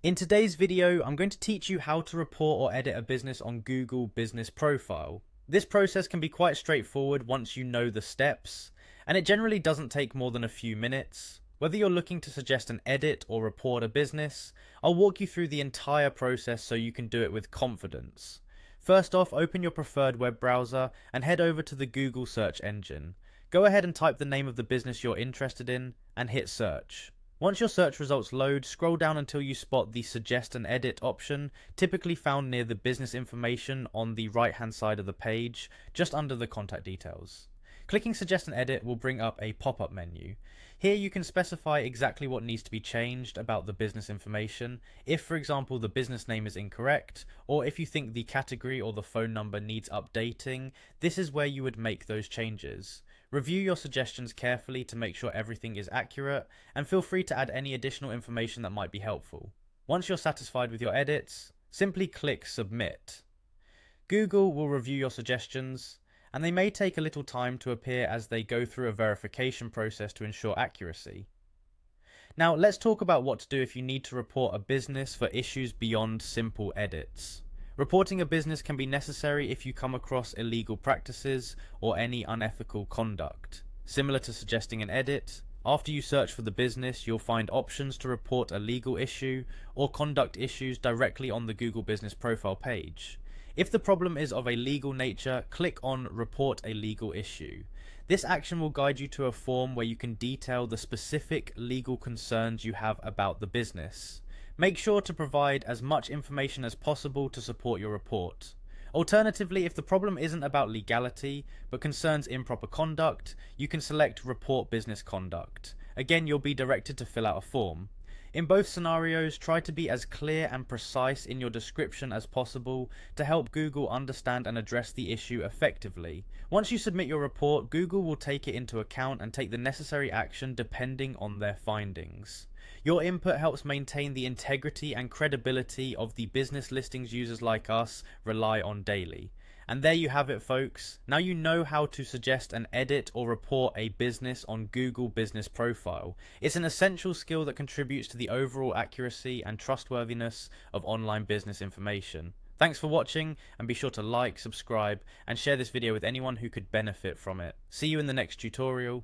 In today's video, I'm going to teach you how to report or edit a business on Google Business Profile. This process can be quite straightforward once you know the steps, and it generally doesn't take more than a few minutes. Whether you're looking to suggest an edit or report a business, I'll walk you through the entire process so you can do it with confidence. First off, open your preferred web browser and head over to the Google search engine. Go ahead and type the name of the business you're interested in and hit search. Once your search results load, scroll down until you spot the Suggest and Edit option, typically found near the business information on the right hand side of the page, just under the contact details. Clicking Suggest and Edit will bring up a pop-up menu. Here you can specify exactly what needs to be changed about the business information, if for example the business name is incorrect, or if you think the category or the phone number needs updating. This is where you would make those changes. Review your suggestions carefully to make sure everything is accurate, and feel free to add any additional information that might be helpful. Once you're satisfied with your edits, simply click Submit. Google will review your suggestions, and they may take a little time to appear as they go through a verification process to ensure accuracy. Now let's talk about what to do if you need to report a business for issues beyond simple edits. Reporting a business can be necessary if you come across illegal practices or any unethical conduct. Similar to suggesting an edit, after you search for the business, you'll find options to report a legal issue or conduct issues directly on the Google Business Profile page. If the problem is of a legal nature, click on Report a Legal Issue. This action will guide you to a form where you can detail the specific legal concerns you have about the business. Make sure to provide as much information as possible to support your report. Alternatively, if the problem isn't about legality, but concerns improper conduct, you can select Report Business Conduct. Again, you'll be directed to fill out a form. In both scenarios, try to be as clear and precise in your description as possible to help Google understand and address the issue effectively. Once you submit your report, Google will take it into account and take the necessary action depending on their findings. Your input helps maintain the integrity and credibility of the business listings users like us rely on daily. And there you have it, folks. Now you know how to suggest an edit or report a business on Google Business Profile. It's an essential skill that contributes to the overall accuracy and trustworthiness of online business information. Thanks for watching, and be sure to like, subscribe, and share this video with anyone who could benefit from it. See you in the next tutorial.